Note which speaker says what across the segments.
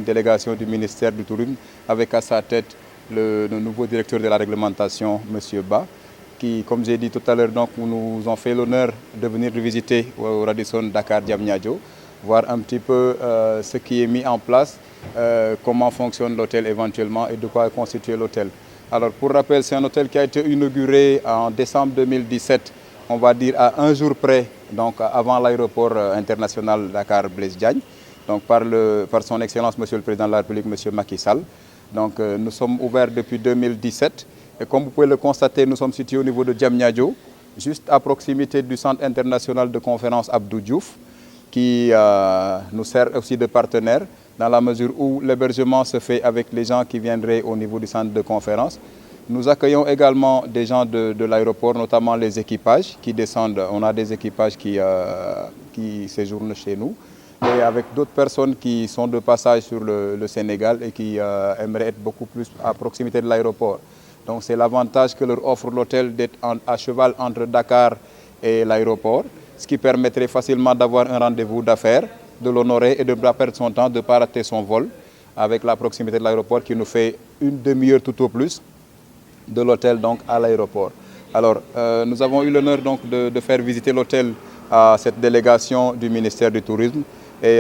Speaker 1: délégation du ministère du Tourisme avec à sa tête le nouveau directeur de la réglementation, M. Ba, qui, comme j'ai dit tout à l'heure, nous ont fait l'honneur de venir visiter au Radisson Dakar Diamniadio, voir un petit peu ce qui est mis en place, comment fonctionne l'hôtel éventuellement et de quoi est constitué l'hôtel. Alors pour rappel, c'est un hôtel qui a été inauguré en décembre 2017, on va dire à un jour près, donc avant l'aéroport international Dakar-Blaise Diagne, donc par son Excellence Monsieur le Président de la République, Monsieur Macky Sall. Donc nous sommes ouverts depuis 2017 et comme vous pouvez le constater, nous sommes situés au niveau de Diamniadio, juste à proximité du centre international de conférence Abdou Diouf, qui nous sert aussi de partenaire dans la mesure où l'hébergement se fait avec les gens qui viendraient au niveau du centre de conférence. Nous accueillons également des gens de l'aéroport, notamment les équipages qui descendent. On a des équipages qui séjournent chez nous. Et avec d'autres personnes qui sont de passage sur le Sénégal et qui aimeraient être beaucoup plus à proximité de l'aéroport. Donc c'est l'avantage que leur offre l'hôtel d'être à cheval entre Dakar et l'aéroport, ce qui permettrait facilement d'avoir un rendez-vous d'affaires, de l'honorer et de ne pas perdre son temps, de ne pas rater son vol avec la proximité de l'aéroport qui nous fait une demi-heure tout au plus de l'hôtel donc à l'aéroport. Alors nous avons eu l'honneur donc de faire visiter l'hôtel à cette délégation du ministère du Tourisme et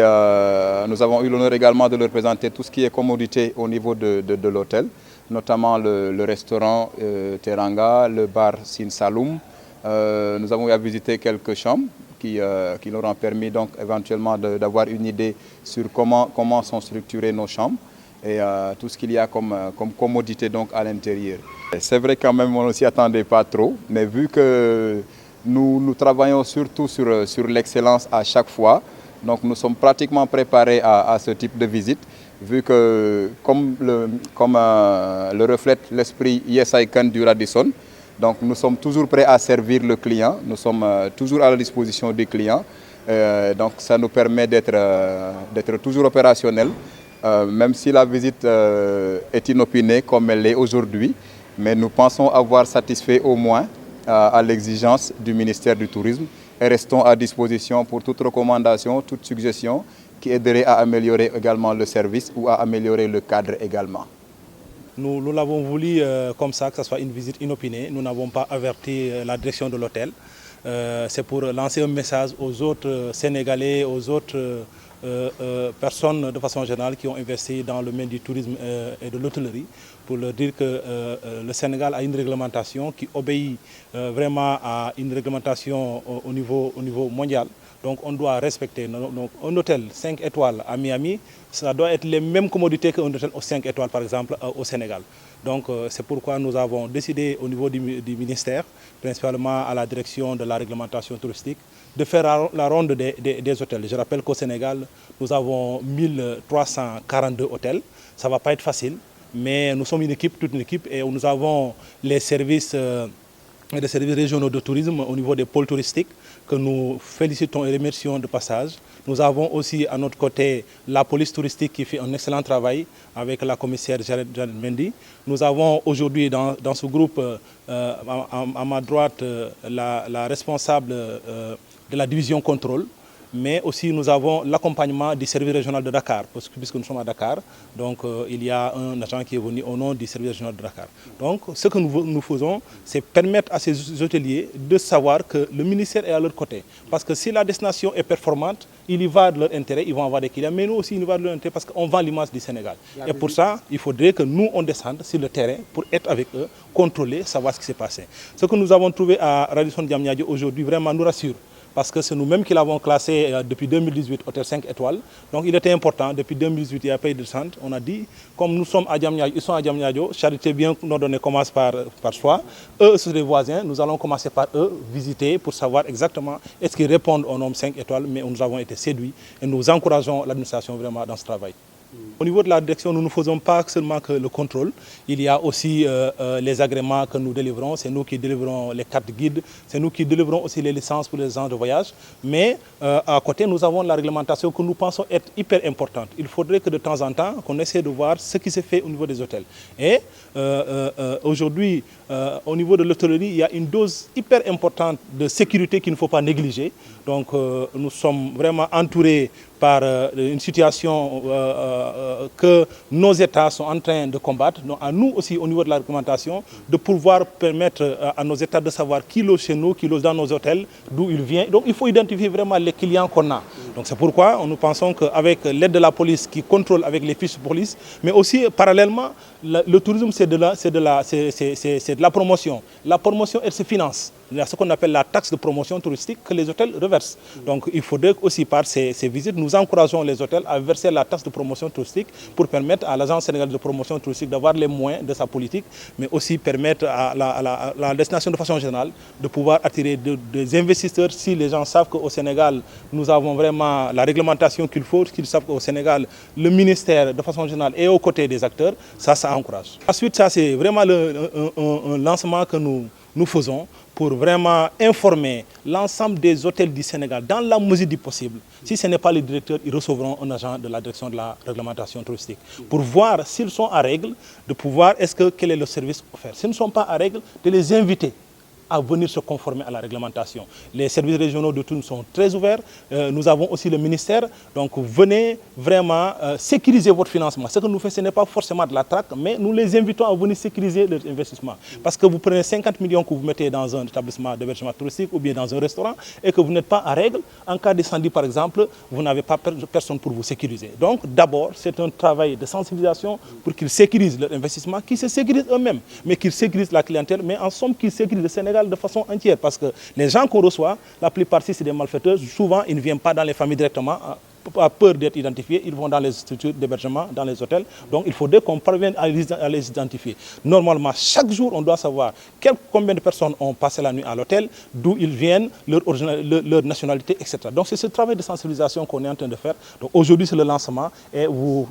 Speaker 1: nous avons eu l'honneur également de leur présenter tout ce qui est commodité au niveau de l'hôtel, notamment le restaurant Teranga, le bar Sin Saloum. Nous avons eu à visiter quelques chambres qui leur ont permis donc éventuellement d'avoir une idée sur comment sont structurées nos chambres et tout ce qu'il y a comme commodité donc à l'intérieur. C'est vrai quand même on ne s'y attendait pas trop, mais vu que nous travaillons surtout sur l'excellence à chaque fois, donc nous sommes pratiquement préparés à ce type de visite, vu que comme le reflète l'esprit Yes I Can du Radisson, donc nous sommes toujours prêts à servir le client, nous sommes toujours à la disposition du client, donc ça nous permet d'être toujours opérationnels, même si la visite est inopinée comme elle est aujourd'hui, mais nous pensons avoir satisfait au moins à l'exigence du ministère du Tourisme et restons à disposition pour toute recommandation, toute suggestion qui aiderait à améliorer également le service ou à améliorer le cadre également.
Speaker 2: Nous l'avons voulu comme ça, que ce soit une visite inopinée. Nous n'avons pas averti la direction de l'hôtel. C'est pour lancer un message aux autres Sénégalais, aux autres personnes de façon générale qui ont investi dans le domaine du tourisme et de l'hôtellerie, pour leur dire que le Sénégal a une réglementation qui obéit vraiment à une réglementation au niveau mondial. Donc on doit respecter. Donc, un hôtel 5 étoiles à Miami, ça doit être les mêmes commodités qu'un hôtel aux 5 étoiles par exemple au Sénégal. Donc c'est pourquoi nous avons décidé au niveau du ministère, principalement à la direction de la réglementation touristique, de faire la ronde des hôtels. Je rappelle qu'au Sénégal, nous avons 1342 hôtels. Ça ne va pas être facile, mais nous sommes une équipe, toute une équipe, et nous avons les services régionaux de tourisme au niveau des pôles touristiques que nous félicitons et remercions de passage. Nous avons aussi à notre côté la police touristique qui fait un excellent travail avec la commissaire Jared Mendy. Nous avons aujourd'hui dans ce groupe, à ma droite, la responsable de la division contrôle, mais aussi nous avons l'accompagnement du service régional de Dakar, puisque nous sommes à Dakar, donc il y a un agent qui est venu au nom du service régional de Dakar. Donc ce que nous faisons, c'est permettre à ces hôteliers de savoir que le ministère est à leur côté. Parce que si la destination est performante, il y va de leur intérêt, ils vont avoir des clients, mais nous aussi il y va de leur intérêt parce qu'on vend l'image du Sénégal. Et pour ça, il faudrait que nous, on descende sur le terrain pour être avec eux, contrôler, savoir ce qui s'est passé. Ce que nous avons trouvé à Radisson Diamniadio aujourd'hui vraiment nous rassure. Parce que c'est nous-mêmes qui l'avons classé depuis 2018, hôtel 5 étoiles. Donc il était important, depuis 2018, il y a pas eu de descente. On a dit, comme nous sommes à Diamniadio, ils sont à Diamniadio, charité bien ordonnée commence par soi. Eux, ce sont les voisins, nous allons commencer par eux, visiter pour savoir exactement est-ce qu'ils répondent au nombre 5 étoiles. Mais nous avons été séduits et nous encourageons l'administration vraiment dans ce travail. Au niveau de la direction, nous ne faisons pas seulement que le contrôle. Il y a aussi les agréments que nous délivrons. C'est nous qui délivrons les cartes guides. C'est nous qui délivrons aussi les licences pour les gens de voyage. Mais à côté, nous avons la réglementation que nous pensons être hyper importante. Il faudrait que de temps en temps, qu'on essaie de voir ce qui se fait au niveau des hôtels. Et aujourd'hui, au niveau de l'hôtellerie, il y a une dose hyper importante de sécurité qu'il ne faut pas négliger. Donc nous sommes vraiment entourés par une situation que nos États sont en train de combattre. Donc à nous aussi, au niveau de la réglementation, de pouvoir permettre à nos États de savoir qui loge chez nous, qui loge dans nos hôtels, d'où il vient. Donc il faut identifier vraiment les clients qu'on a. Donc c'est pourquoi nous pensons qu'avec l'aide de la police qui contrôle avec les fiches de police, mais aussi parallèlement, le tourisme c'est de la promotion. La promotion, elle se finance. Il y a ce qu'on appelle la taxe de promotion touristique que les hôtels reversent. Donc il faudrait aussi par ces visites, nous encourageons les hôtels à verser la taxe de promotion touristique pour permettre à l'agence sénégalaise de promotion touristique d'avoir les moyens de sa politique, mais aussi permettre à la destination de façon générale de pouvoir attirer des investisseurs si les gens savent qu'au Sénégal, nous avons vraiment la réglementation qu'il faut, qu'ils savent qu'au Sénégal, le ministère de façon générale est aux côtés des acteurs, ça encourage. Ensuite, ça c'est vraiment un lancement que nous faisons pour vraiment informer l'ensemble des hôtels du Sénégal dans la mesure du possible. Si ce n'est pas le directeur, ils recevront un agent de la direction de la réglementation touristique pour voir s'ils sont à règle, de pouvoir, quel est le service offert. S'ils ne sont pas à règle, de les inviter à venir se conformer à la réglementation. Les services régionaux de tourisme sont très ouverts. Nous avons aussi le ministère. Donc venez vraiment sécuriser votre financement. Ce que nous faisons, ce n'est pas forcément de la traque, mais nous les invitons à venir sécuriser leur investissement. Parce que vous prenez 50 millions que vous mettez dans un établissement d'hébergement touristique ou bien dans un restaurant et que vous n'êtes pas à règle, en cas d'incendie par exemple, vous n'avez pas personne pour vous sécuriser. Donc d'abord, c'est un travail de sensibilisation pour qu'ils sécurisent leur investissement, qu'ils se sécurisent eux-mêmes, mais qu'ils sécurisent la clientèle, mais en somme qu'ils sécurisent le Sénégal de façon entière, parce que les gens qu'on reçoit, la plupart c'est des malfaiteurs, souvent ils ne viennent pas dans les familles directement, à peur d'être identifiés, ils vont dans les structures d'hébergement, dans les hôtels, donc il faudrait qu'on parvienne à les identifier. Normalement, chaque jour, on doit savoir combien de personnes ont passé la nuit à l'hôtel, d'où ils viennent, leur nationalité, etc. Donc c'est ce travail de sensibilisation qu'on est en train de faire. Donc aujourd'hui c'est le lancement et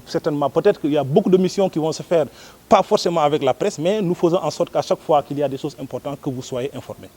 Speaker 2: certainement, peut-être qu'il y a beaucoup de missions qui vont se faire, pas forcément avec la presse, mais nous faisons en sorte qu'à chaque fois qu'il y a des choses importantes, que vous soyez informés.